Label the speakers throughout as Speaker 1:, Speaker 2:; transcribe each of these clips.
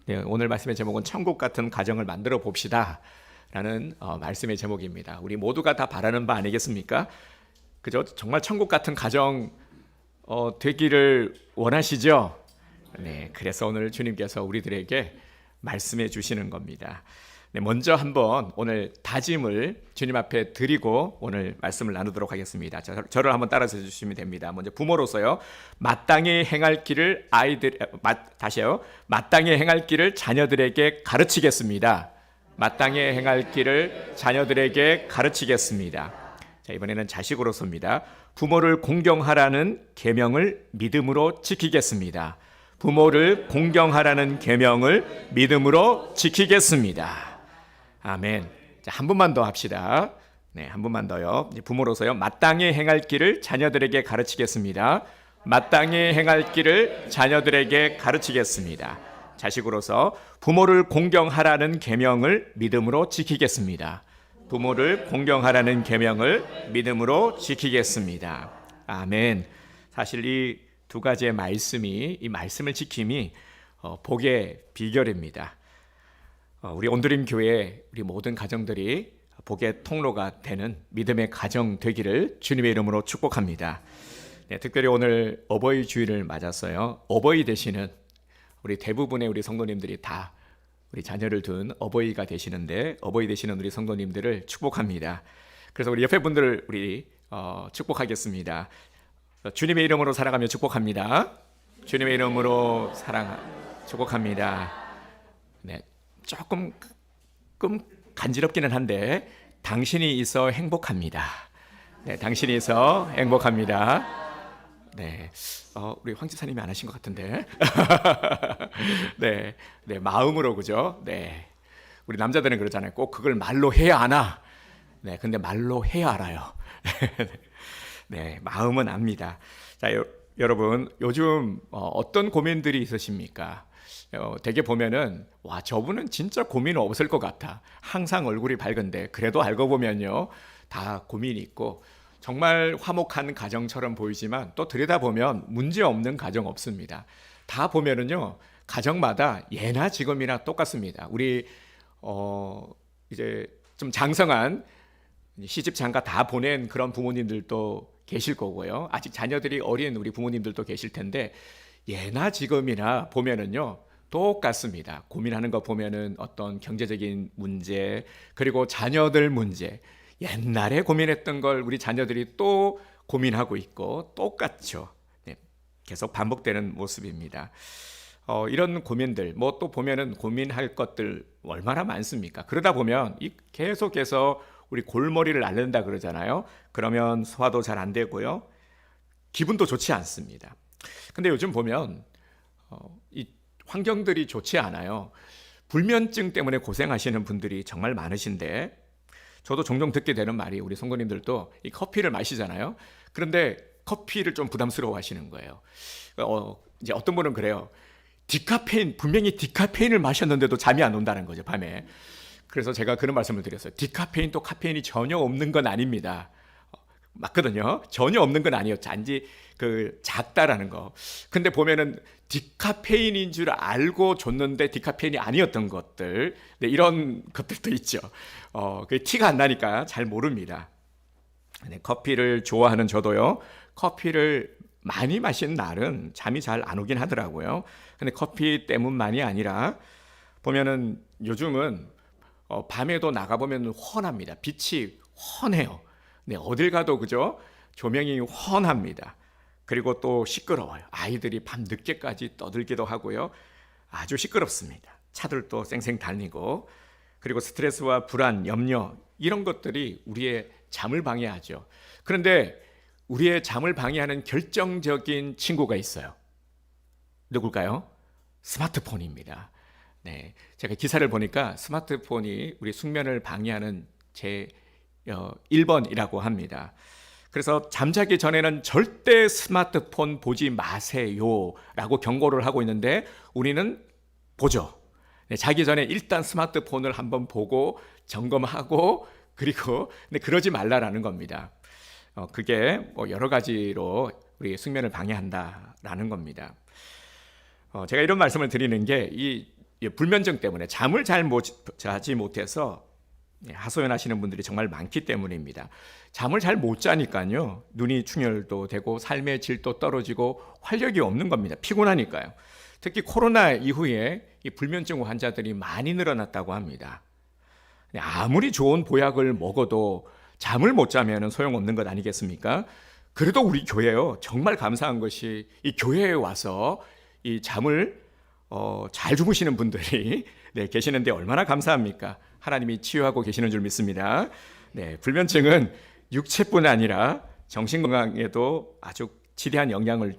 Speaker 1: 네, 오늘 말씀의 제목은 천국 같은 가정을 만들어 봅시다 라는 말씀의 제목입니다. 우리 모두가 다 바라는 바 아니겠습니까? 그죠? 정말 천국 같은 가정 되기를 원하시죠? 네, 그래서 오늘 주님께서 우리들에게 말씀해 주시는 겁니다. 네, 먼저 한번 오늘 다짐을 주님 앞에 드리고 오늘 말씀을 나누도록 하겠습니다. 저를 한번 따라서 주시면 됩니다. 먼저 부모로서요, 마땅히 행할 길을 마땅히 행할 길을 자녀들에게 가르치겠습니다. 마땅히 행할 길을 자녀들에게 가르치겠습니다. 자, 이번에는 자식으로서입니다. 부모를 공경하라는 계명을 믿음으로 지키겠습니다. 부모를 공경하라는 계명을 믿음으로 지키겠습니다. 아멘. 자, 한 분만 더 합시다. 네, 한 분만 더요. 부모로서요, 마땅히 행할 길을 자녀들에게 가르치겠습니다. 마땅히 행할 길을 자녀들에게 가르치겠습니다. 자식으로서 부모를 공경하라는 계명을 믿음으로 지키겠습니다. 부모를 공경하라는 계명을 믿음으로 지키겠습니다. 아멘. 사실 이 두 가지의 말씀이, 이 말씀을 지킴이 복의 비결입니다. 우리 온드림 교회 우리 모든 가정들이 복의 통로가 되는 믿음의 가정 되기를 주님의 이름으로 축복합니다. 네, 특별히 오늘 어버이 주일을 맞았어요. 어버이 되시는 우리 대부분의 우리 성도님들이 다 우리 자녀를 둔 어버이가 되시는데, 어버이 되시는 우리 성도님들을 축복합니다. 그래서 우리 옆에 분들을 우리 축복하겠습니다. 주님의 이름으로 사랑하며 축복합니다. 주님의 이름으로 축복합니다. 네, 조금 간지럽기는 한데 당신이 있어 행복합니다. 네, 당신이 있어 행복합니다. 네, 우리 황 지사님이 안 하신 것 같은데. 네, 네, 마음으로, 그죠? 네, 우리 남자들은 그러잖아요. 꼭 그걸 말로 해야 하나? 네, 근데 말로 해야 알아요. 네, 마음은 압니다. 자, 여러분, 요즘 어떤 고민들이 있으십니까? 되게 보면은, 와, 저분은 진짜 고민 없을 것 같아. 항상 얼굴이 밝은데, 그래도 알고 보면요, 다 고민이 있고, 정말 화목한 가정처럼 보이지만, 또 들여다보면 문제 없는 가정 없습니다. 다 보면은요, 가정마다 예나 지금이나 똑같습니다. 우리, 이제 좀 장성한 시집 장가 다 보낸 그런 부모님들도 계실 거고요. 아직 자녀들이 어린 우리 부모님들도 계실 텐데, 예나 지금이나 보면은요, 똑같습니다. 고민하는 거 보면은 어떤 경제적인 문제, 그리고 자녀들 문제, 옛날에 고민했던 걸 우리 자녀들이 또 고민하고 있고 똑같죠. 네, 계속 반복되는 모습입니다. 이런 고민들, 뭐 또 보면은 고민할 것들 얼마나 많습니까? 그러다 보면 계속해서 우리 골머리를 앓는다 그러잖아요. 그러면 소화도 잘 안 되고요, 기분도 좋지 않습니다. 근데 요즘 보면 이 환경들이 좋지 않아요. 불면증 때문에 고생하시는 분들이 정말 많으신데, 저도 종종 듣게 되는 말이, 우리 성도님들도 이 커피를 마시잖아요. 그런데 커피를 좀 부담스러워 하시는 거예요. 이제 어떤 분은 그래요. 분명히 디카페인을 마셨는데도 잠이 안 온다는 거죠, 밤에. 그래서 제가 그런 말씀을 드렸어요. 디카페인도 카페인이 전혀 없는 건 아닙니다. 맞거든요. 전혀 없는 건 아니에요. 단지 작다라는 거. 근데 보면은 디카페인인 줄 알고 줬는데 디카페인이 아니었던 것들, 네, 이런 것들도 있죠. 그 티가 안 나니까 잘 모릅니다. 네, 커피를 좋아하는 저도요, 커피를 많이 마신 날은 잠이 잘 안 오긴 하더라고요. 근데 커피 때문만이 아니라 보면은 요즘은 밤에도 나가보면 훤합니다. 빛이 훤해요. 네, 어딜 가도, 그죠? 조명이 훤합니다. 그리고 또 시끄러워요. 아이들이 밤 늦게까지 떠들기도 하고요. 아주 시끄럽습니다. 차들도 쌩쌩 달리고, 그리고 스트레스와 불안, 염려, 이런 것들이 우리의 잠을 방해하죠. 그런데 우리의 잠을 방해하는 결정적인 친구가 있어요. 누굴까요? 스마트폰입니다. 네, 제가 기사를 보니까 스마트폰이 우리 숙면을 방해하는 제 1번이라고 합니다. 그래서 잠자기 전에는 절대 스마트폰 보지 마세요 라고 경고를 하고 있는데, 우리는 보죠. 네, 자기 전에 일단 스마트폰을 한번 보고 점검하고, 그리고 그러지 말라라는 겁니다. 그게 뭐 여러 가지로 우리 숙면을 방해한다라는 겁니다. 제가 이런 말씀을 드리는 게, 이 불면증 때문에 잠을 잘 자지 못해서 하소연하시는 분들이 정말 많기 때문입니다. 잠을 잘 못 자니까요. 눈이 충혈도 되고 삶의 질도 떨어지고 활력이 없는 겁니다. 피곤하니까요. 특히 코로나 이후에 이 불면증 환자들이 많이 늘어났다고 합니다. 아무리 좋은 보약을 먹어도 잠을 못 자면 소용없는 것 아니겠습니까? 그래도 우리 교회요. 정말 감사한 것이 이 교회에 와서 이 잠을 잘 주무시는 분들이 계시는데 얼마나 감사합니까? 하나님이 치유하고 계시는 줄 믿습니다. 불면증은 육체뿐 아니라 정신 건강에도 아주 지대한 영향을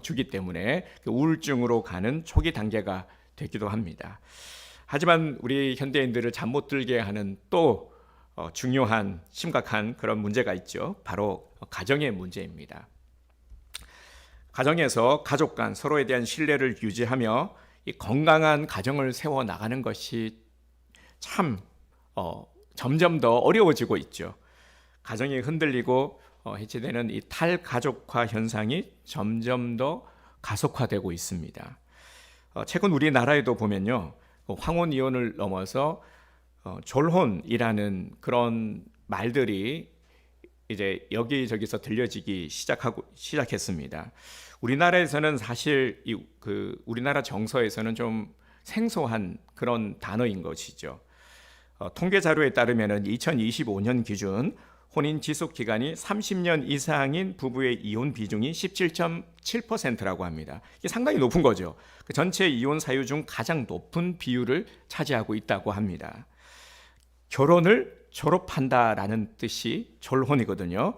Speaker 1: 주기 때문에 우울증으로 가는 초기 단계가 되기도 합니다. 하지만 우리 현대인들을 잠 못 들게 하는 또 중요한 심각한 그런 문제가 있죠. 바로 가정의 문제입니다. 가정에서 가족 간 서로에 대한 신뢰를 유지하며 이 건강한 가정을 세워 나가는 것이 참 점점 더 어려워지고 있죠. 가정이 흔들리고 해체되는 이 탈가족화 현상이 점점 더 가속화되고 있습니다. 최근 우리나라에도 보면요, 황혼 이혼을 넘어서 졸혼이라는 그런 말들이 이제 여기저기서 들려지기 시작했습니다. 우리나라에서는 사실 우리나라 정서에서는 좀 생소한 그런 단어인 것이죠. 통계 자료에 따르면 2025년 기준 혼인 지속 기간이 30년 이상인 부부의 이혼 비중이 17.7%라고 합니다. 이게 상당히 높은 거죠. 전체 이혼 사유 중 가장 높은 비율을 차지하고 있다고 합니다. 결혼을 졸업한다라는 뜻이 졸혼이거든요.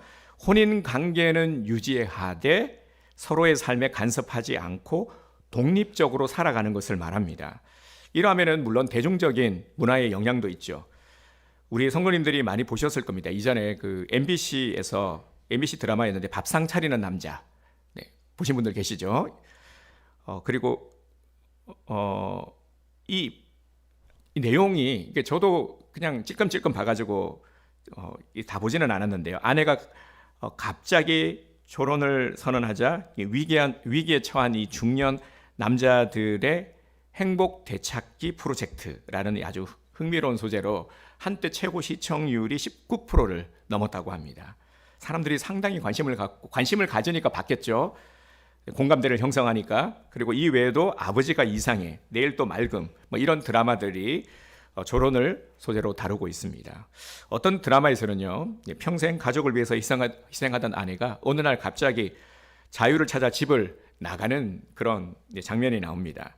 Speaker 1: 혼인 관계는 유지하되 서로의 삶에 간섭하지 않고 독립적으로 살아가는 것을 말합니다. 이러하면은 물론 대중적인 문화의 영향도 있죠. 우리 성도님들이 많이 보셨을 겁니다. 이전에 MBC에서 MBC 드라마였는데 밥상 차리는 남자, 보신 분들 계시죠? 그리고 이 내용이 저도 그냥 찔끔찔끔 봐가지고 다 보지는 않았는데요. 아내가 갑자기 결혼을 선언하자 위기에 처한 이 중년 남자들의 행복 되찾기 프로젝트라는 아주 흥미로운 소재로 한때 최고 시청률이 19%를 넘었다고 합니다. 사람들이 상당히 관심을 가지니까 봤겠죠. 공감대를 형성하니까. 그리고 이 외에도 아버지가 이상해, 내일 또 맑음, 이런 드라마들이 결혼을 소재로 다루고 있습니다. 어떤 드라마에서는요, 평생 가족을 위해서 희생하던 아내가 어느 날 갑자기 자유를 찾아 집을 나가는 그런 장면이 나옵니다.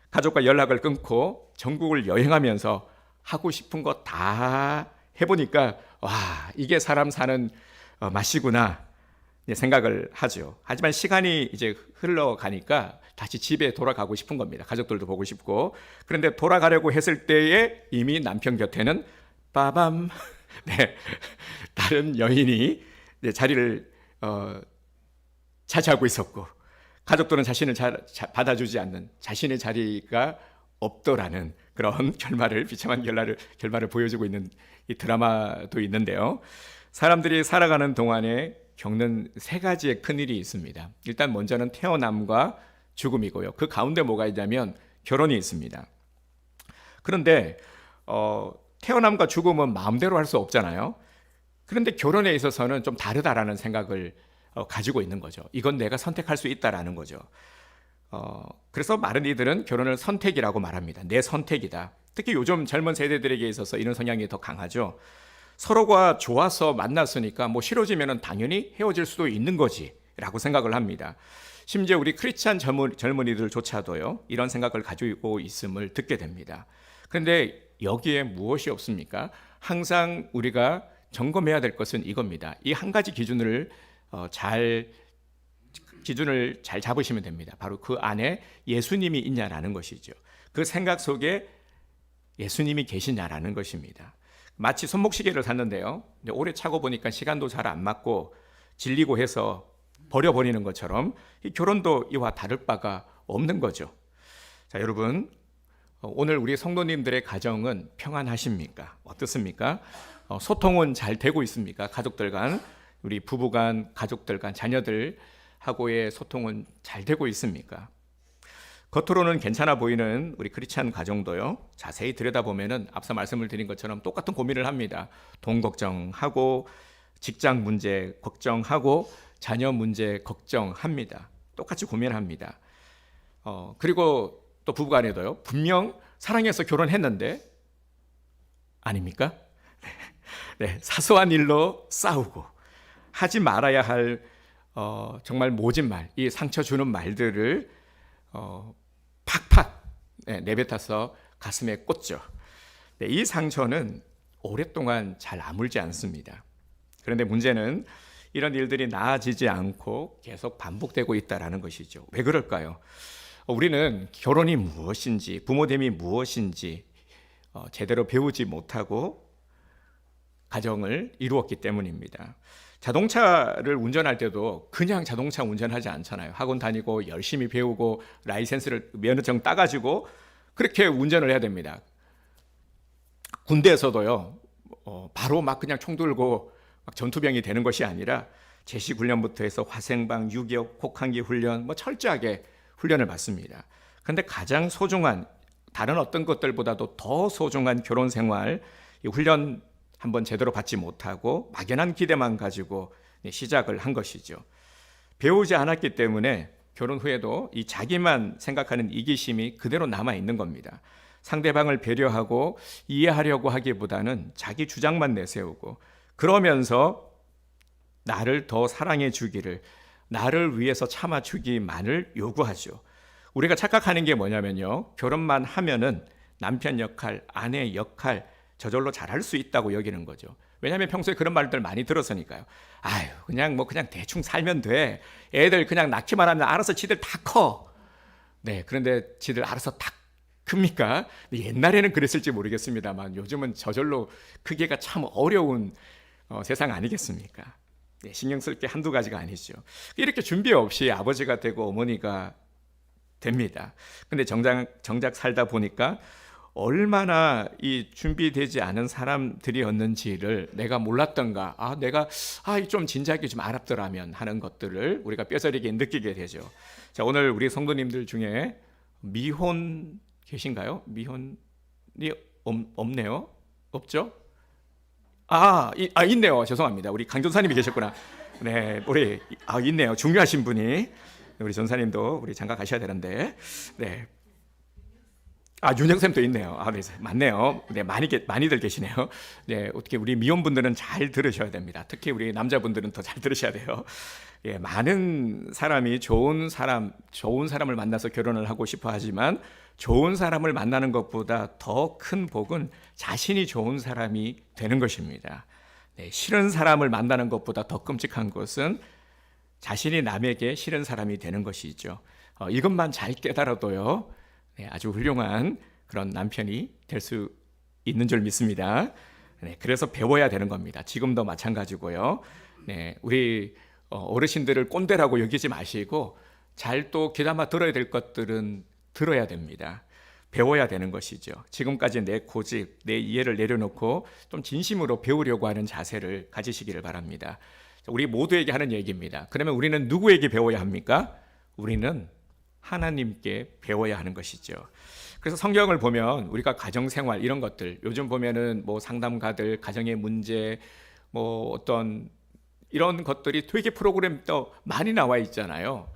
Speaker 1: 가족과 연락을 끊고 전국을 여행하면서 하고 싶은 거 다 해보니까 와, 이게 사람 사는 맛이구나 생각을 하죠. 하지만 시간이 이제 흘러가니까 다시 집에 돌아가고 싶은 겁니다. 가족들도 보고 싶고. 그런데 돌아가려고 했을 때에 이미 남편 곁에는 빠밤 다른 여인이 자리를 차지하고 있었고, 가족들은 자신을 받아주지 않는 자신의 자리가 없더라는 그런 비참한 결말을 보여주고 있는 이 드라마도 있는데요. 사람들이 살아가는 동안에 겪는 세 가지의 큰일이 있습니다. 일단 먼저는 태어남과 죽음이고요. 그 가운데 뭐가 있냐면 결혼이 있습니다. 그런데 태어남과 죽음은 마음대로 할 수 없잖아요. 그런데 결혼에 있어서는 좀 다르다라는 생각을 가지고 있는 거죠. 이건 내가 선택할 수 있다라는 거죠. 그래서 많은 이들은 결혼을 선택이라고 말합니다. 내 선택이다. 특히 요즘 젊은 세대들에게 있어서 이런 성향이 더 강하죠. 서로가 좋아서 만났으니까 싫어지면 당연히 헤어질 수도 있는 거지 라고 생각을 합니다. 심지어 우리 크리스찬 젊은이들조차도요, 이런 생각을 가지고 있음을 듣게 됩니다. 그런데 여기에 무엇이 없습니까? 항상 우리가 점검해야 될 것은 이겁니다. 이 한 가지 기준을 잘 잡으시면 됩니다. 바로 그 안에 예수님이 있냐라는 것이죠. 그 생각 속에 예수님이 계시냐라는 것입니다. 마치 손목시계를 샀는데요, 오래 차고 보니까 시간도 잘 안 맞고 질리고 해서 버려버리는 것처럼 이 결혼도 이와 다를 바가 없는 거죠. 자, 여러분, 오늘 우리 성도님들의 가정은 평안하십니까? 어떻습니까? 소통은 잘 되고 있습니까? 가족들 간, 우리 부부 간, 가족들 간, 자녀들하고의 소통은 잘 되고 있습니까? 겉으로는 괜찮아 보이는 우리 크리스찬 가정도요, 자세히 들여다보면은 앞서 말씀을 드린 것처럼 똑같은 고민을 합니다. 돈 걱정하고 직장 문제 걱정하고 자녀 문제 걱정합니다. 똑같이 고민합니다. 그리고 또 부부간에도요, 분명 사랑해서 결혼했는데 아닙니까? 네, 사소한 일로 싸우고 하지 말아야 할 정말 모진 말, 이 상처 주는 말들을 팍팍 내뱉어서 가슴에 꽂죠. 네, 이 상처는 오랫동안 잘 아물지 않습니다. 그런데 문제는 이런 일들이 나아지지 않고 계속 반복되고 있다는 것이죠. 왜 그럴까요? 우리는 결혼이 무엇인지, 부모됨이 무엇인지 제대로 배우지 못하고 가정을 이루었기 때문입니다. 자동차를 운전할 때도 그냥 자동차 운전하지 않잖아요. 학원 다니고 열심히 배우고 라이센스를 면허증 따가지고 그렇게 운전을 해야 됩니다. 군대에서도요, 바로 막 그냥 총 들고 막 전투병이 되는 것이 아니라 제식 훈련부터 해서 화생방, 유격, 혹한기 훈련, 철저하게 훈련을 받습니다. 그런데 가장 소중한, 다른 어떤 것들보다도 더 소중한 결혼 생활, 이 훈련 한번 제대로 받지 못하고 막연한 기대만 가지고 시작을 한 것이죠. 배우지 않았기 때문에 결혼 후에도 이 자기만 생각하는 이기심이 그대로 남아 있는 겁니다. 상대방을 배려하고 이해하려고 하기보다는 자기 주장만 내세우고, 그러면서 나를 더 사랑해 주기를, 나를 위해서 참아 주기만을 요구하죠. 우리가 착각하는 게 뭐냐면요, 결혼만 하면은 남편 역할, 아내 역할 저절로 잘할 수 있다고 여기는 거죠. 왜냐하면 평소에 그런 말들 많이 들었으니까요. 아유, 그냥 대충 살면 돼. 애들 그냥 낳기만 하면 알아서 지들 다 커. 네, 그런데 지들 알아서 다 큽니까? 옛날에는 그랬을지 모르겠습니다만 요즘은 저절로 크기가 참 어려운 세상 아니겠습니까? 네, 신경 쓸 게 한두 가지가 아니죠. 이렇게 준비 없이 아버지가 되고 어머니가 됩니다. 근데 정작 살다 보니까 얼마나 이 준비되지 않은 사람들이었는지를 내가 몰랐던가, 내가 좀 진작에 좀 알았더라면 하는 것들을 우리가 뼈저리게 느끼게 되죠. 자, 오늘 우리 성도님들 중에 미혼 계신가요? 미혼이 없네요. 없죠? 있네요. 죄송합니다. 우리 강 전사님이 계셨구나. 네, 우리 있네요. 중요하신 분이. 우리 전사님도 우리 장가 가셔야 되는데. 네. 윤영쌤도 있네요. 네, 맞네요. 네, 많이들 계시네요. 네, 어떻게 우리 미혼분들은 잘 들으셔야 됩니다. 특히 우리 남자분들은 더 잘 들으셔야 돼요. 예, 많은 사람이 좋은 사람을 만나서 결혼을 하고 싶어 하지만 좋은 사람을 만나는 것보다 더 큰 복은 자신이 좋은 사람이 되는 것입니다. 네, 싫은 사람을 만나는 것보다 더 끔찍한 것은 자신이 남에게 싫은 사람이 되는 것이죠. 이것만 잘 깨달아도요, 네, 아주 훌륭한 그런 남편이 될 수 있는 줄 믿습니다. 네, 그래서 배워야 되는 겁니다. 지금도 마찬가지고요. 네, 우리 어르신들을 꼰대라고 여기지 마시고 잘 또 귀담아 들어야 될 것들은 들어야 됩니다. 배워야 되는 것이죠. 지금까지 내 고집, 내 이해를 내려놓고 좀 진심으로 배우려고 하는 자세를 가지시기를 바랍니다. 우리 모두에게 하는 얘기입니다. 그러면 우리는 누구에게 배워야 합니까? 우리는 하나님께 배워야 하는 것이죠. 그래서 성경을 보면 우리가 가정생활 이런 것들, 요즘 보면은 상담가들 가정의 문제, 어떤 이런 것들이 되게 프로그램도 많이 나와 있잖아요.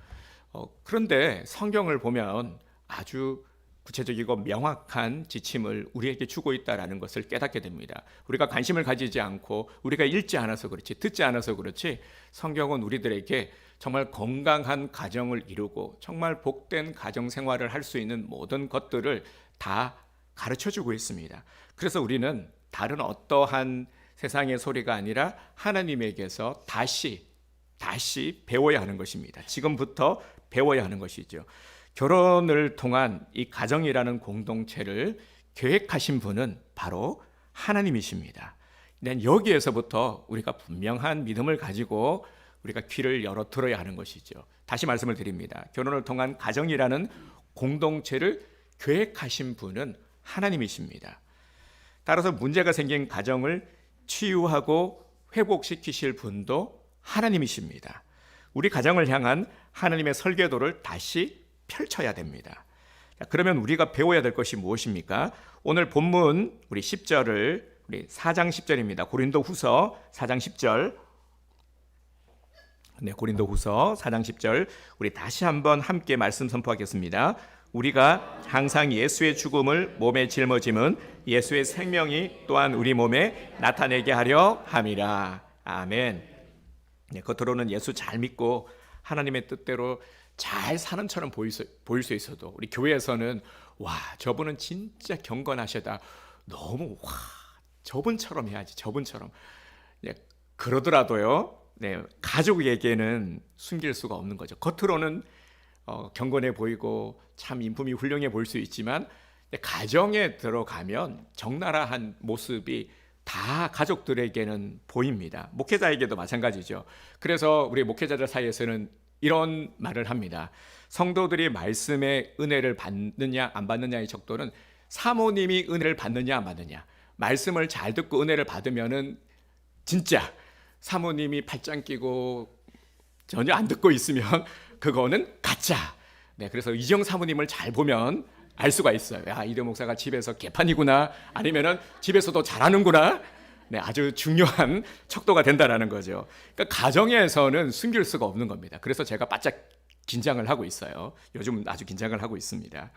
Speaker 1: 그런데 성경을 보면 아주 구체적이고 명확한 지침을 우리에게 주고 있다는 것을 깨닫게 됩니다. 우리가 관심을 가지지 않고 우리가 읽지 않아서 그렇지, 듣지 않아서 그렇지, 성경은 우리들에게 정말 건강한 가정을 이루고 정말 복된 가정 생활을 할 수 있는 모든 것들을 다 가르쳐주고 있습니다. 그래서 우리는 다른 어떠한 세상의 소리가 아니라 하나님에게서 다시 배워야 하는 것입니다. 지금부터 배워야 하는 것이죠. 결혼을 통한 이 가정이라는 공동체를 계획하신 분은 바로 하나님이십니다. 여기에서부터 우리가 분명한 믿음을 가지고 우리가 귀를 열어 들어야 하는 것이죠. 다시 말씀을 드립니다. 결혼을 통한 가정이라는 공동체를 계획하신 분은 하나님이십니다. 따라서 문제가 생긴 가정을 치유하고 회복시키실 분도 하나님이십니다. 우리 가정을 향한 하나님의 설계도를 다시 펼쳐야 됩니다. 그러면 우리가 배워야 될 것이 무엇입니까? 오늘 본문 우리 10절을 우리 4장 10절입니다. 고린도후서 4장 10절. 네, 고린도후서 4장 10절. 우리 다시 한번 함께 말씀 선포하겠습니다. 우리가 항상 예수의 죽음을 몸에 짊어짐은 예수의 생명이 또한 우리 몸에 나타내게 하려 함이라. 아멘. 네, 겉으로는 예수 잘 믿고 하나님의 뜻대로 잘 사는처럼 보일 수 있어도 우리 교회에서는 와, 저분은 진짜 경건하시다. 너무 와, 저분처럼 해야지. 저분처럼. 네, 그러더라도요. 네, 가족에게는 숨길 수가 없는 거죠. 겉으로는 경건해 보이고 참 인품이 훌륭해 보일 수 있지만 가정에 들어가면 적나라한 모습이 다 가족들에게는 보입니다. 목회자에게도 마찬가지죠. 그래서 우리 목회자들 사이에서는 이런 말을 합니다. 성도들이 말씀의 은혜를 받느냐 안 받느냐의 척도는 사모님이 은혜를 받느냐 안 받느냐. 말씀을 잘 듣고 은혜를 받으면은 진짜 사모님이 팔짱 끼고 전혀 안 듣고 있으면 그거는 가짜. 네, 그래서 이정 사모님을 잘 보면 알 수가 있어요. 야, 이대 목사가 집에서 개판이구나. 아니면은 집에서도 잘하는구나. 네, 아주 중요한 척도가 된다라는 거죠. 그러니까 가정에서는 숨길 수가 없는 겁니다. 그래서 제가 바짝 긴장을 하고 있어요. 요즘 아주 긴장을 하고 있습니다.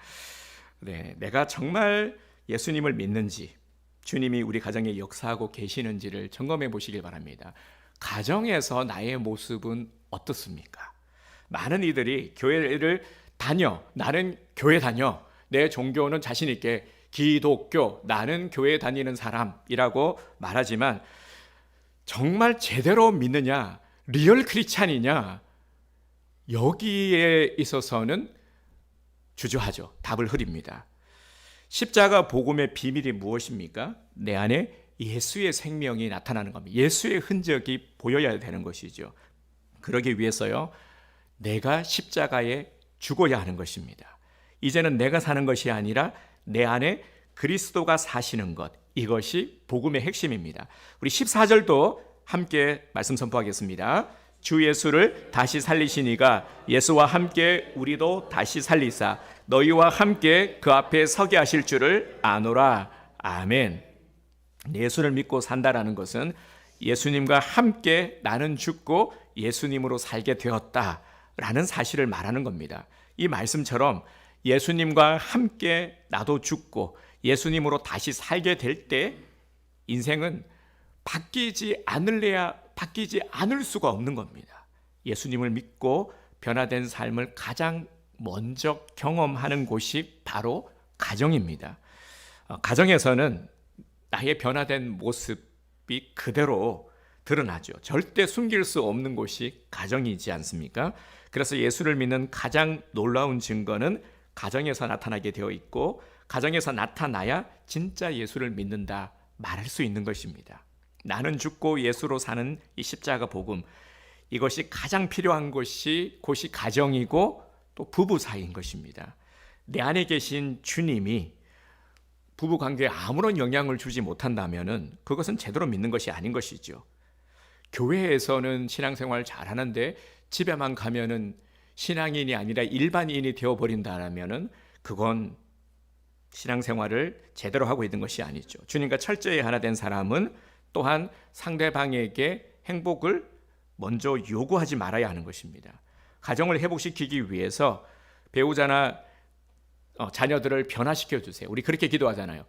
Speaker 1: 네, 내가 정말 예수님을 믿는지, 주님이 우리 가정에 역사하고 계시는지를 점검해 보시길 바랍니다. 가정에서 나의 모습은 어떻습니까? 많은 이들이 교회를 다녀, 나는 교회 다녀, 내 종교는 자신 있게 기독교, 나는 교회 다니는 사람이라고 말하지만 정말 제대로 믿느냐, 리얼 크리스찬이냐, 여기에 있어서는 주저하죠. 답을 흐립니다. 십자가 복음의 비밀이 무엇입니까? 내 안에 예수의 생명이 나타나는 겁니다. 예수의 흔적이 보여야 되는 것이죠. 그러기 위해서요, 내가 십자가에 죽어야 하는 것입니다. 이제는 내가 사는 것이 아니라 내 안에 그리스도가 사시는 것, 이것이 복음의 핵심입니다. 우리 14절도 함께 말씀 선포하겠습니다. 주 예수를 다시 살리시니가 예수와 함께 우리도 다시 살리사 너희와 함께 그 앞에 서게 하실 줄을 아노라. 아멘. 예수를 믿고 산다라는 것은 예수님과 함께 나는 죽고 예수님으로 살게 되었다라는 사실을 말하는 겁니다. 이 말씀처럼 예수님과 함께 나도 죽고 예수님으로 다시 살게 될 때 인생은 바뀌지 않을 수가 없는 겁니다. 예수님을 믿고 변화된 삶을 가장 먼저 경험하는 곳이 바로 가정입니다. 가정에서는 나의 변화된 모습이 그대로 드러나죠. 절대 숨길 수 없는 곳이 가정이지 않습니까? 그래서 예수를 믿는 가장 놀라운 증거는 가정에서 나타나게 되어 있고 가정에서 나타나야 진짜 예수를 믿는다 말할 수 있는 것입니다. 나는 죽고 예수로 사는 이 십자가 복음, 이것이 가장 필요한 곳이 가정이고 또 부부 사이인 것입니다. 내 안에 계신 주님이 부부 관계에 아무런 영향을 주지 못한다면은 그것은 제대로 믿는 것이 아닌 것이죠. 교회에서는 신앙생활 잘하는데 집에만 가면은 신앙인이 아니라 일반인이 되어버린다라면은 그건 신앙생활을 제대로 하고 있는 것이 아니죠. 주님과 철저히 하나 된 사람은 또한 상대방에게 행복을 먼저 요구하지 말아야 하는 것입니다. 가정을 회복시키기 위해서 배우자나 자녀들을 변화시켜 주세요. 우리 그렇게 기도하잖아요.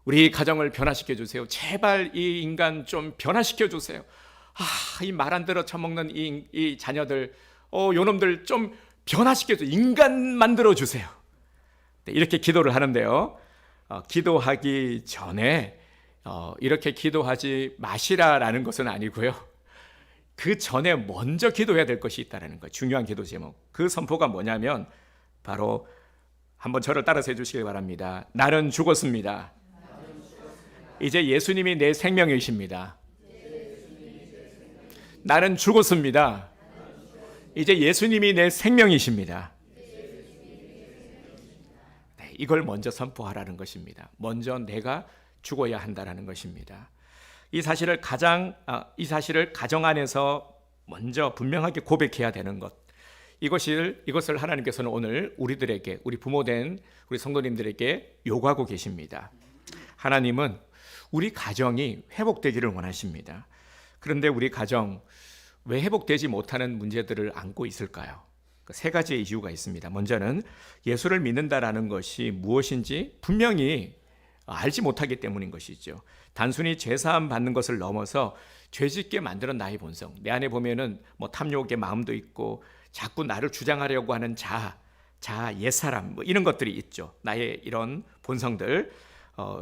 Speaker 1: 우리 가정을 변화시켜 주세요. 제발 이 인간 좀 변화시켜 주세요. 이 말 안 들어 처먹는 이 자녀들, 요놈들 좀 변화시켜 주세요. 인간 만들어 주세요. 네, 이렇게 기도를 하는데요. 기도하기 전에 이렇게 기도하지 마시라라는 것은 아니고요. 그 전에 먼저 기도해야 될 것이 있다는 거예요. 중요한 기도 제목. 그 선포가 뭐냐면 바로 한번 저를 따라서 해주시기 바랍니다. 나는 죽었습니다. 이제 예수님이 내 생명이십니다. 나는 죽었습니다. 이제 예수님이 내 생명이십니다. 네, 이걸 먼저 선포하라는 것입니다. 먼저 내가 죽어야 한다는 것입니다. 이 사실을 가정 안에서 먼저 분명하게 고백해야 되는 것. 이것을 하나님께서는 오늘 우리들에게, 우리 부모된 우리 성도님들에게 요구하고 계십니다. 하나님은 우리 가정이 회복되기를 원하십니다. 그런데 우리 가정 왜 회복되지 못하는 문제들을 안고 있을까요? 세 가지의 이유가 있습니다. 먼저는 예수를 믿는다라는 것이 무엇인지 분명히 알지 못하기 때문인 것이죠. 단순히 죄사함 받는 것을 넘어서 죄짓게 만드는 나의 본성, 내 안에 보면은 탐욕의 마음도 있고 자꾸 나를 주장하려고 하는 자아, 옛사람 이런 것들이 있죠. 나의 이런 본성들,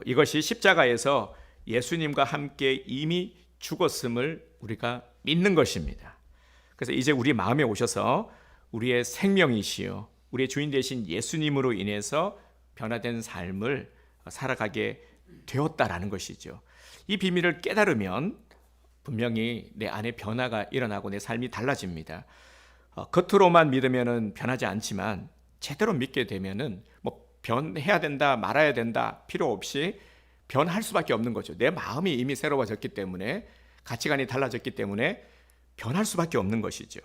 Speaker 1: 이것이 십자가에서 예수님과 함께 이미 죽었음을 우리가 믿는 것입니다. 그래서 이제 우리 마음에 오셔서 우리의 생명이시요 우리의 주인 되신 예수님으로 인해서 변화된 삶을 살아가게 되었다라는 것이죠. 이 비밀을 깨달으면 분명히 내 안에 변화가 일어나고 내 삶이 달라집니다. 겉으로만 믿으면은 변하지 않지만 제대로 믿게 되면은 변해야 된다, 말아야 된다 필요 없이 변할 수밖에 없는 거죠. 내 마음이 이미 새로워졌기 때문에, 가치관이 달라졌기 때문에 변할 수밖에 없는 것이죠.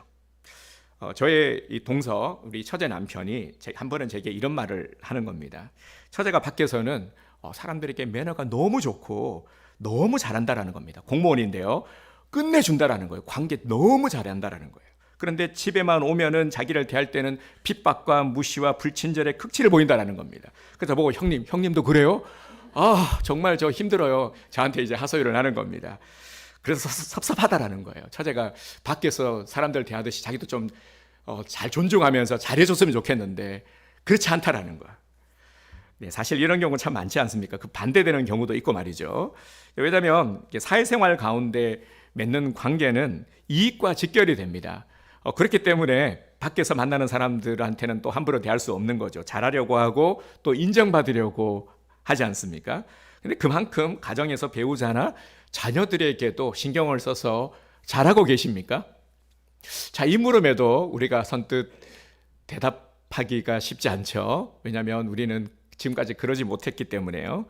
Speaker 1: 저의 이 동서, 우리 처제 남편이 한 번은 제게 이런 말을 하는 겁니다. 처제가 밖에서는 사람들에게 매너가 너무 좋고 너무 잘한다라는 겁니다. 공무원인데요, 끝내준다라는 거예요. 관계 너무 잘한다라는 거예요. 그런데 집에만 오면은 자기를 대할 때는 핍박과 무시와 불친절의 극치를 보인다라는 겁니다. 그래서 보고 형님도 그래요? 정말 저 힘들어요. 저한테 이제 하소연을 하는 겁니다. 그래서 섭섭하다라는 거예요. 처제가 밖에서 사람들 대하듯이 자기도 좀 잘 존중하면서 잘해줬으면 좋겠는데 그렇지 않다라는 거예요. 네, 사실 이런 경우 참 많지 않습니까? 그 반대되는 경우도 있고 말이죠. 왜냐하면 사회생활 가운데 맺는 관계는 이익과 직결이 됩니다. 그렇기 때문에 밖에서 만나는 사람들한테는 또 함부로 대할 수 없는 거죠. 잘하려고 하고 또 인정받으려고 하지 않습니까? 근데 그만큼 가정에서 배우자나 자녀들에게도 신경을 써서 잘하고 계십니까? 자, 이 물음에도 우리가 선뜻 대답하기가 쉽지 않죠. 왜냐하면 우리는 지금까지 그러지 못했기 때문에요.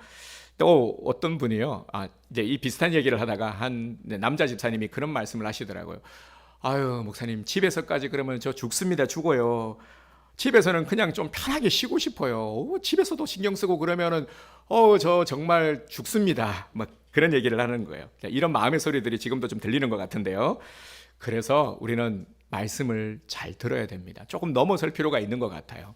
Speaker 1: 또 어떤 분이요, 이제 이 비슷한 얘기를 하다가 한 남자 집사님이 그런 말씀을 하시더라고요. 목사님, 집에서까지 그러면 저 죽어요. 집에서는 그냥 좀 편하게 쉬고 싶어요. 집에서도 신경 쓰고 그러면은 저 정말 죽습니다. 그런 얘기를 하는 거예요. 이런 마음의 소리들이 지금도 좀 들리는 것 같은데요. 그래서 우리는 말씀을 잘 들어야 됩니다. 조금 넘어설 필요가 있는 것 같아요.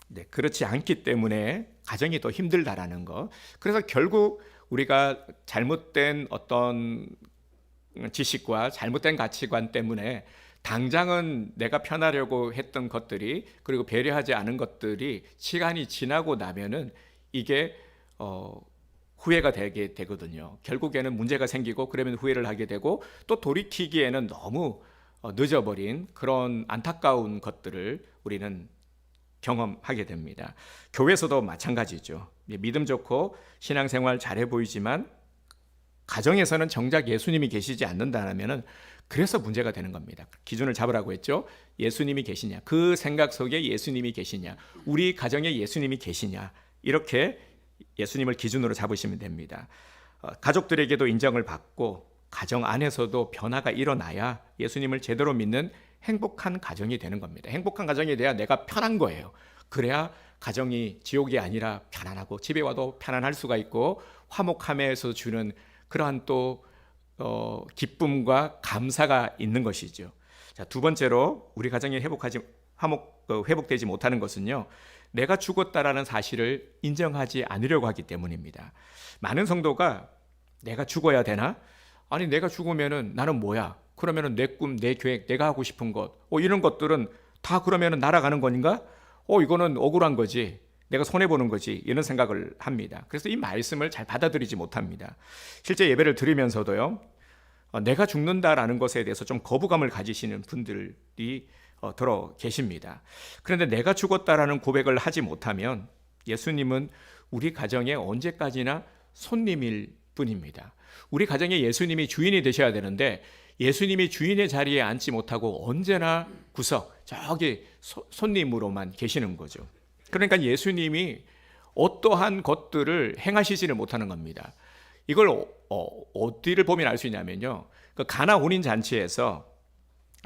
Speaker 1: 네, 그렇지 않기 때문에 가정이 더 힘들다라는 거. 그래서 결국 우리가 잘못된 어떤 지식과 잘못된 가치관 때문에 당장은 내가 편하려고 했던 것들이, 그리고 배려하지 않은 것들이 시간이 지나고 나면은 이게 후회가 되게 되거든요. 결국에는 문제가 생기고 그러면 후회를 하게 되고 또 돌이키기에는 너무 늦어버린 그런 안타까운 것들을 우리는 경험하게 됩니다. 교회에서도 마찬가지죠. 믿음 좋고 신앙생활 잘해 보이지만 가정에서는 정작 예수님이 계시지 않는다면은 그래서 문제가 되는 겁니다. 기준을 잡으라고 했죠. 예수님이 계시냐, 그 생각 속에 예수님이 계시냐, 우리 가정에 예수님이 계시냐, 이렇게 예수님을 기준으로 잡으시면 됩니다. 가족들에게도 인정을 받고 가정 안에서도 변화가 일어나야 예수님을 제대로 믿는 행복한 가정이 되는 겁니다. 행복한 가정이 돼야 내가 편한 거예요. 그래야 가정이 지옥이 아니라 편안하고 집에 와도 편안할 수가 있고 화목함에서 주는 그러한 또 기쁨과 감사가 있는 것이죠. 자, 두 번째로 우리 가정이 회복되지 못하는 것은요, 내가 죽었다라는 사실을 인정하지 않으려고 하기 때문입니다. 많은 성도가 내가 죽어야 되나? 아니, 내가 죽으면은 나는 뭐야? 그러면은 내 꿈, 내 계획, 내가 하고 싶은 것, 이런 것들은 다 그러면은 날아가는 건가? 이거는 억울한 거지. 내가 손해보는 거지. 이런 생각을 합니다. 그래서 이 말씀을 잘 받아들이지 못합니다. 실제 예배를 드리면서도요, 내가 죽는다라는 것에 대해서 좀 거부감을 가지시는 분들이 들어 계십니다. 그런데 내가 죽었다라는 고백을 하지 못하면 예수님은 우리 가정에 언제까지나 손님일 뿐입니다. 우리 가정에 예수님이 주인이 되셔야 되는데 예수님이 주인의 자리에 앉지 못하고 언제나 구석, 저기 손님으로만 계시는 거죠. 그러니까 예수님이 어떠한 것들을 행하시지를 못하는 겁니다. 이걸 어디를 보면 알 수 있냐면요, 그 가나 혼인 잔치에서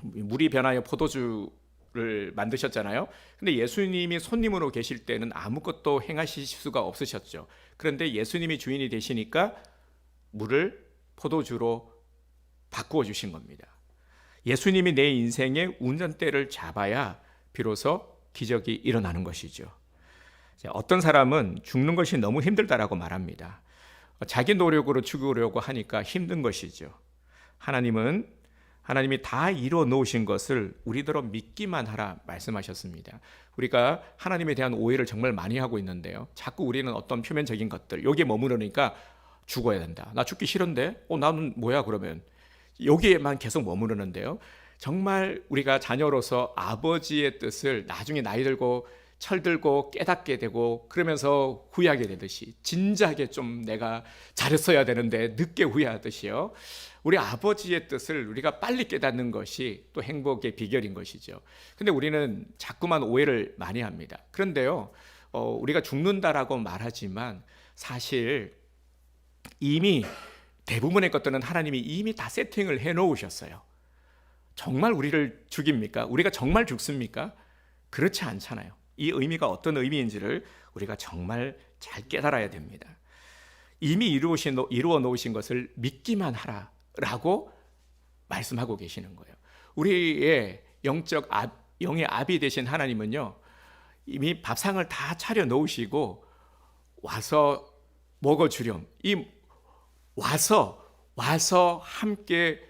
Speaker 1: 물이 변하여 포도주를 만드셨잖아요. 근데 예수님이 손님으로 계실 때는 아무것도 행하실 수가 없으셨죠. 그런데 예수님이 주인이 되시니까 물을 포도주로 바꾸어 주신 겁니다. 예수님이 내 인생의 운전대를 잡아야 비로소 기적이 일어나는 것이죠. 어떤 사람은 죽는 것이 너무 힘들다라고 말합니다. 자기 노력으로 죽으려고 하니까 힘든 것이죠. 하나님이 다 이루어 놓으신 것을 우리더러 믿기만 하라 말씀하셨습니다. 우리가 하나님에 대한 오해를 정말 많이 하고 있는데요. 자꾸 우리는 어떤 표면적인 것들, 여기에 머무르니까 죽어야 된다. 나 죽기 싫은데? 나는 뭐야 그러면? 여기에만 계속 머무르는데요. 정말 우리가 자녀로서 아버지의 뜻을 나중에 나이 들고 철들고 깨닫게 되고 그러면서 후회하게 되듯이 진작에 좀 내가 잘했어야 되는데 늦게 후회하듯이요. 우리 아버지의 뜻을 우리가 빨리 깨닫는 것이 또 행복의 비결인 것이죠. 근데 우리는 자꾸만 오해를 많이 합니다. 그런데요, 우리가 죽는다라고 말하지만 사실 이미 대부분의 것들은 하나님이 이미 다 세팅을 해 놓으셨어요. 정말 우리를 죽입니까? 우리가 정말 죽습니까? 그렇지 않잖아요. 이 의미가 어떤 의미인지를 우리가 정말 잘 깨달아야 됩니다. 이미 이루어 놓으신 것을 믿기만 하라라고 말씀하고 계시는 거예요. 우리의 영의 아비 되신 하나님은요, 이미 밥상을 다 차려 놓으시고 와서 먹어주렴. 와서 함께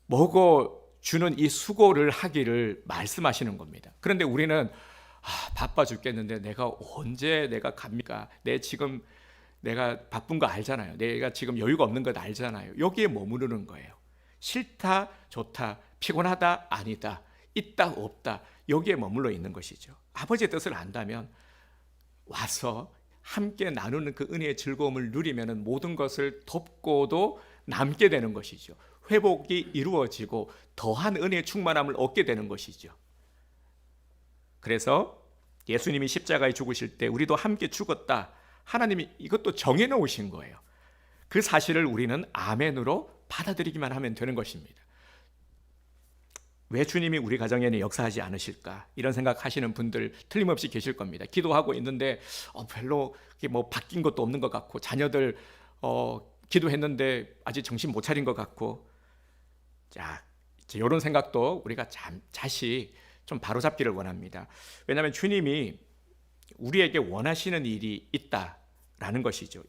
Speaker 1: 먹어주는 이 수고를 하기를 말씀하시는 겁니다. 그런데 우리는 바빠 죽겠는데 내가 언제 내가 갑니까? 내가 바쁜 거 알잖아요. 내가 지금 여유가 없는 것 알잖아요. 여기에 머무르는 거예요. 싫다, 좋다, 피곤하다, 아니다, 있다, 없다, 여기에 머물러 있는 것이죠. 아버지의 뜻을 안다면 와서 함께 나누는 그 은혜의 즐거움을 누리면 모든 것을 돕고도 남게 되는 것이죠. 회복이 이루어지고 더한 은혜의 충만함을 얻게 되는 것이죠. 그래서 예수님이 십자가에 죽으실 때 우리도 함께 죽었다. 하나님이 이것도 정해놓으신 거예요. 그 사실을 우리는 아멘으로 받아들이기만 하면 되는 것입니다. 왜 주님이 우리 가정에는 역사하지 않으실까? 이런 생각하시는 분들 틀림없이 계실 겁니다. 기도하고 있는데 별로 바뀐 것도 없는 것 같고, 자녀들 기도했는데 아직 정신 못 차린 것 같고, 자, 이런 생각도 우리가 다시 좀 바로잡기를 원합니다. 왜냐하면 주님이 우리에게 원하시는 일이 있다라는 것이죠.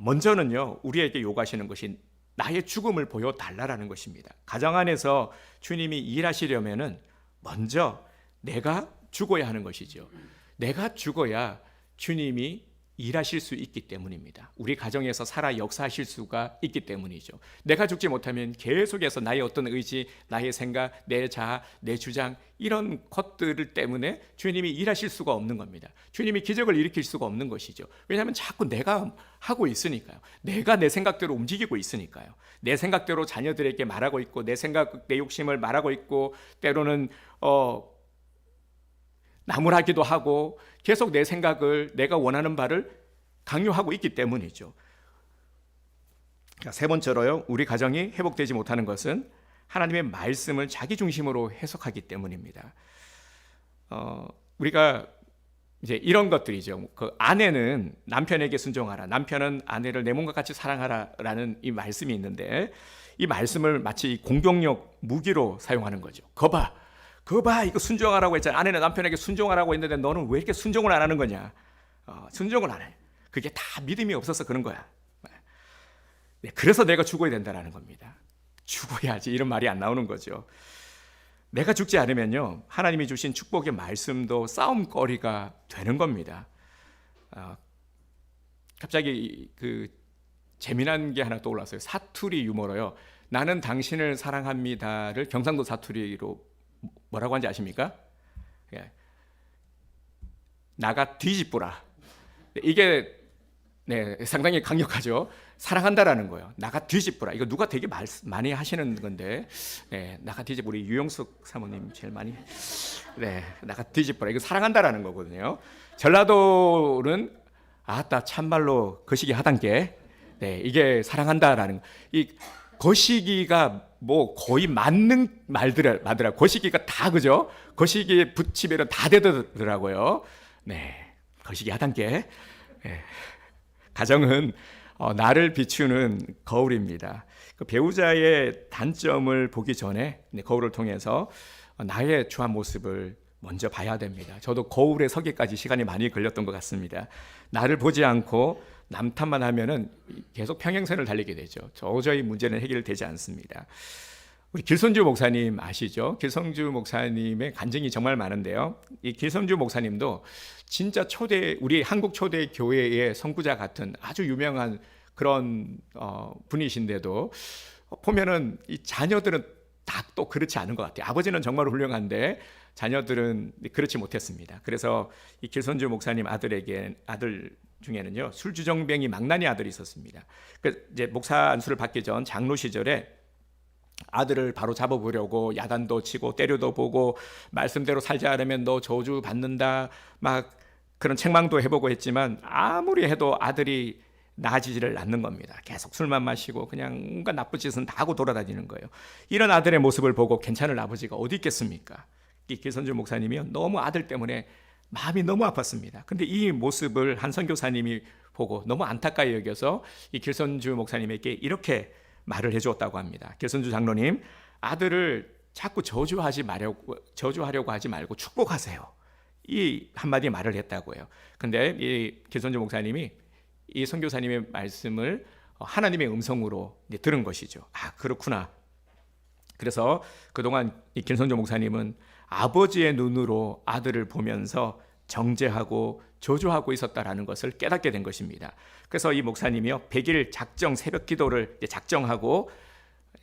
Speaker 1: 먼저는요, 우리에게 요구하시는 것이 나의 죽음을 보여달라라는 것입니다. 가정 안에서 주님이 일하시려면은 먼저 내가 죽어야 하는 것이죠. 내가 죽어야 주님이 일하실 수 있기 때문입니다. 우리 가정에서 살아 역사하실 수가 있기 때문이죠. 내가 죽지 못하면 계속해서 나의 어떤 의지, 나의 생각, 내 자아, 내 주장, 이런 것들 때문에 주님이 일하실 수가 없는 겁니다. 주님이 기적을 일으킬 수가 없는 것이죠. 왜냐하면 자꾸 내가 하고 있으니까요. 내가 내 생각대로 움직이고 있으니까요. 내 생각대로 자녀들에게 말하고 있고, 내 생각, 내 욕심을 말하고 있고, 때로는 나무라기도 하고 계속 내 생각을, 내가 원하는 바를 강요하고 있기 때문이죠. 세 번째로요, 우리 가정이 회복되지 못하는 것은 하나님의 말씀을 자기 중심으로 해석하기 때문입니다. 우리가 이제 이런 것들이죠. 그 아내는 남편에게 순종하라, 남편은 아내를 내 몸과 같이 사랑하라라는 이 말씀이 있는데, 이 말씀을 마치 공격력 무기로 사용하는 거죠. 그거 봐, 이거 순종하라고 했잖아. 아내는 남편에게 순종하라고 했는데 너는 왜 이렇게 순종을 안 하는 거냐? 순종을 안 해. 그게 다 믿음이 없어서 그런 거야. 네, 그래서 내가 죽어야 된다는 겁니다. 죽어야지, 이런 말이 안 나오는 거죠. 내가 죽지 않으면요, 하나님이 주신 축복의 말씀도 싸움거리가 되는 겁니다. 갑자기 그 재미난 게 하나 떠올랐어요. 사투리 유머로요. 나는 당신을 사랑합니다를 경상도 사투리로 뭐라고 하는지 아십니까? 나가 뒤집보라. 이게 상당히 강력하죠. 사랑한다라는 거예요. 나가 뒤집보라. 이거 누가 되게 많이 하시는 건데, 나가 뒤집보라. 우리 유영숙 사모님 제일 많이. 나가 뒤집보라. 이거 사랑한다라는 거거든요. 전라도는 아따 참말로 거시기 하단께. 이게 사랑한다라는 거. 거시기가 뭐 거의 맞는 말들아. 거시기가 다 그죠? 거시기에 붙이면 다 되더라고요. 네, 거시기 하단계. 네. 가정은 나를 비추는 거울입니다. 그 배우자의 단점을 보기 전에 거울을 통해서 나의 추한 모습을 먼저 봐야 됩니다. 저도 거울에 서기까지 시간이 많이 걸렸던 것 같습니다. 나를 보지 않고 남 탓만 하면은 계속 평행선을 달리게 되죠. 도저히 문제는 해결되지 않습니다. 우리 길선주 목사님 아시죠? 길선주 목사님의 간증이 정말 많은데요. 이 길선주 목사님도 진짜 우리 한국 초대 교회의 선구자 같은 아주 유명한 그런 분이신데도 보면은 이 자녀들은 다 또 그렇지 않은 것 같아요. 아버지는 정말 훌륭한데 자녀들은 그렇지 못했습니다. 그래서 이 길선주 목사님 아들 중에는요, 술주정뱅이 망나니 아들이 있었습니다. 이제 목사 안수를 받기 전 장로 시절에 아들을 바로 잡아보려고 야단도 치고 때려도 보고 말씀대로 살지 않으면 너 저주 받는다 막 그런 책망도 해보고 했지만 아무리 해도 아들이 나아지지를 않는 겁니다. 계속 술만 마시고 그냥 온갖 나쁜 짓은 다 하고 돌아다니는 거예요. 이런 아들의 모습을 보고 괜찮을 아버지가 어디 있겠습니까? 이 길선주 목사님이요, 너무 아들 때문에 마음이 너무 아팠습니다. 근데 이 모습을 한 선교사님이 보고 너무 안타까이 여겨서 이 길선주 목사님에게 이렇게 말을 해주었다고 합니다. 길선주 장로님, 아들을 자꾸 저주하려고 하지 말고 축복하세요. 이 한마디 말을 했다고요. 근데 이 길선주 목사님이 이 선교사님의 말씀을 하나님의 음성으로 들은 것이죠. 아, 그렇구나. 그래서 그동안 이 길선주 목사님은 아버지의 눈으로 아들을 보면서 정죄하고 저주하고 있었다라는 것을 깨닫게 된 것입니다. 그래서 이 목사님이요, 100일 작정 새벽 기도를 작정하고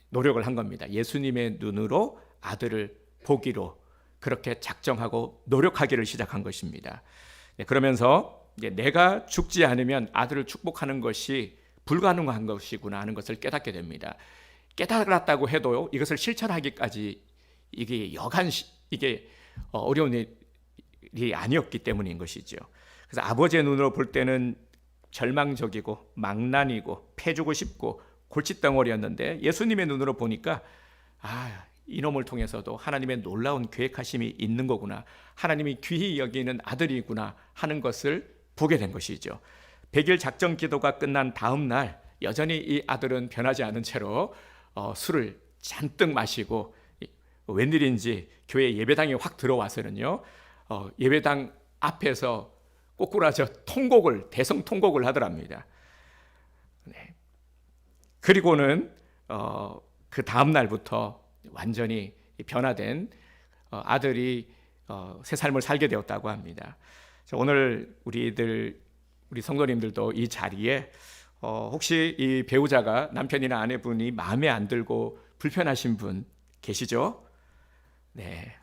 Speaker 1: 노력을 한 겁니다. 예수님의 눈으로 아들을 보기로 그렇게 작정하고 노력하기를 시작한 것입니다. 그러면서 내가 죽지 않으면 아들을 축복하는 것이 불가능한 것이구나 하는 것을 깨닫게 됩니다. 깨달았다고 해도 이것을 실천하기까지 이게 어려운 일이 아니었기 때문인 것이죠. 그래서 아버지의 눈으로 볼 때는 절망적이고 망난이고 패주고 싶고 골칫덩어리였는데 예수님의 눈으로 보니까 이놈을 통해서도 하나님의 놀라운 계획하심이 있는 거구나, 하나님이 귀히 여기는 아들이구나 하는 것을 보게 된 것이죠. 100일 작정 기도가 끝난 다음 날 여전히 이 아들은 변하지 않은 채로 술을 잔뜩 마시고 웬일인지 교회 예배당에 확 들어와서는요, 예배당 앞에서 꼬꾸라져 대성 통곡을 하더랍니다. 네. 그리고는 그 다음 날부터 완전히 변화된 아들이 새 삶을 살게 되었다고 합니다. 오늘 우리 성도님들도 이 자리에 혹시 이 배우자가 남편이나 아내분이 마음에 안 들고 불편하신 분 계시죠? 네.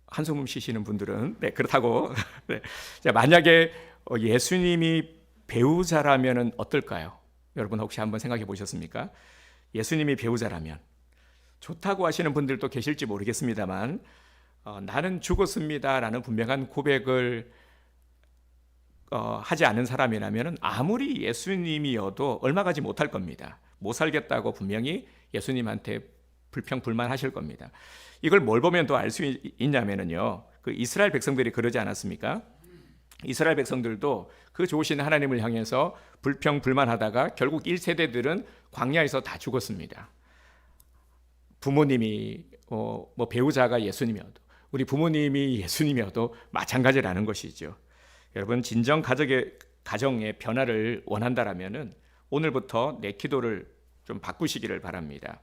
Speaker 1: 한숨 쉬시는 분들은 그렇다고. 네. 자, 만약에 예수님이 배우자라면 어떨까요? 여러분 혹시 한번 생각해 보셨습니까? 예수님이 배우자라면 좋다고 하시는 분들도 계실지 모르겠습니다만 나는 죽었습니다라는 분명한 고백을 하지 않은 사람이라면 아무리 예수님이어도 얼마 가지 못할 겁니다. 못 살겠다고 분명히 예수님한테 불평불만하실 겁니다. 이걸 뭘 보면 더 알 수 있냐면요, 그 이스라엘 백성들이 그러지 않았습니까? 이스라엘 백성들도 그 좋으신 하나님을 향해서 불평불만하다가 결국 1세대들은 광야에서 다 죽었습니다. 부모님이 배우자가 예수님이어도 우리 부모님이 예수님이어도 마찬가지라는 것이죠. 여러분, 진정 가정의 변화를 원한다라면은 오늘부터 내 기도를 좀 바꾸시기를 바랍니다.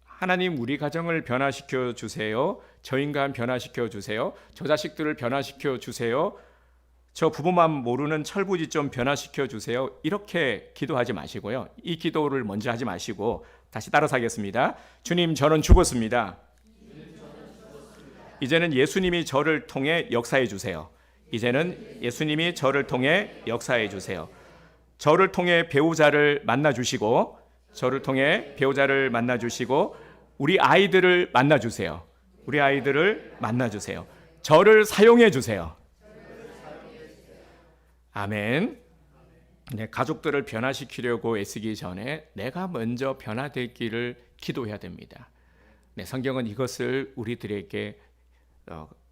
Speaker 1: 하나님, 우리 가정을 변화시켜 주세요. 저 인간 변화시켜 주세요. 저 자식들을 변화시켜 주세요. 저 부모만 모르는 철부지 좀 변화시켜 주세요. 이렇게 기도하지 마시고요. 이 기도를 먼저 하지 마시고 다시 따라서 하겠습니다. 주님, 저는 죽었습니다. 이제는 예수님이 저를 통해 역사해 주세요. 이제는 예수님이 저를 통해 역사해 주세요. 저를 통해 배우자를 만나 주시고, 우리 아이들을 만나 주세요. 저를 사용해 주세요. 아멘. 가족들을 변화시키려고 애쓰기 전에 내가 먼저 변화되기를 기도해야 됩니다. 성경은 이것을 우리들에게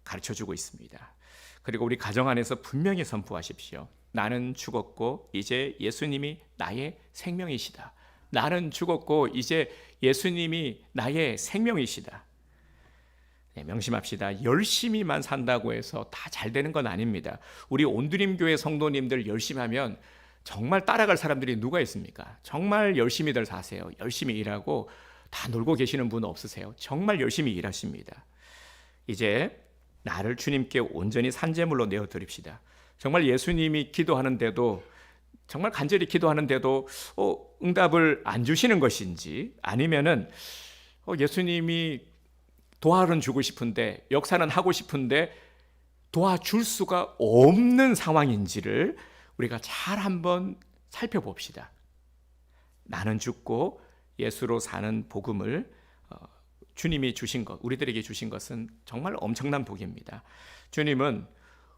Speaker 1: 가르쳐주고 있습니다. 그리고 우리 가정 안에서 분명히 선포하십시오. 나는 죽었고 이제 예수님이 나의 생명이시다. 나는 죽었고 이제 예수님이 나의 생명이시다. 명심합시다. 열심히만 산다고 해서 다 잘 되는 건 아닙니다. 우리 온드림교회 성도님들 열심히 하면 정말 따라갈 사람들이 누가 있습니까? 정말 열심히들 사세요. 열심히 일하고 다 놀고 계시는 분 없으세요? 정말 열심히 일하십니다. 이제 나를 주님께 온전히 산제물로 내어드립시다. 정말 예수님이 기도하는데도 정말 간절히 기도하는데도 응답을 안 주시는 것인지 아니면은 예수님이 도와는 주고 싶은데 역사는 하고 싶은데 도와줄 수가 없는 상황인지를 우리가 잘 한번 살펴봅시다. 나는 죽고 예수로 사는 복음을 주님이 주신 것, 우리들에게 주신 것은 정말 엄청난 복입니다. 주님은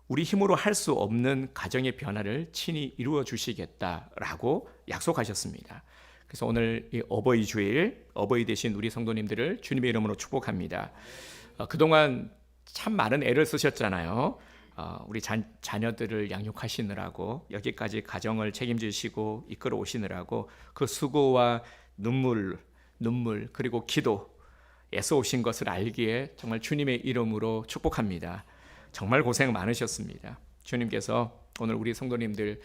Speaker 1: 우리 힘으로 할 수 없는 가정의 변화를 친히 이루어 주시겠다라고 약속하셨습니다. 그래서 오늘 이 어버이 주일, 어버이 되신 우리 성도님들을 주님의 이름으로 축복합니다. 그동안 참 많은 애를 쓰셨잖아요. 우리 자녀들을 양육하시느라고 여기까지 가정을 책임지시고 이끌어 오시느라고 그 수고와 눈물 그리고 기도 애써 오신 것을 알기에 정말 주님의 이름으로 축복합니다. 정말 고생 많으셨습니다. 주님께서 오늘 우리 성도님들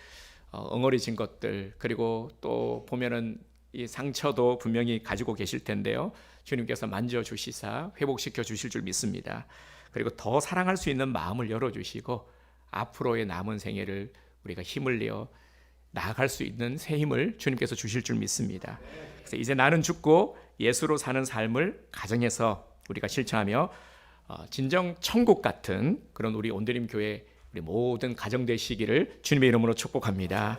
Speaker 1: 엉어리진 것들 그리고 또 보면은 이 상처도 분명히 가지고 계실 텐데요. 주님께서 만져주시사 회복시켜 주실 줄 믿습니다. 그리고 더 사랑할 수 있는 마음을 열어주시고 앞으로의 남은 생애를 우리가 힘을 내어 나아갈 수 있는 새 힘을 주님께서 주실 줄 믿습니다. 그래서 이제 나는 죽고 예수로 사는 삶을 가정에서 우리가 실천하며 진정 천국 같은 그런 우리 온드림 교회 우리 모든 가정 되시기를 주님의 이름으로 축복합니다.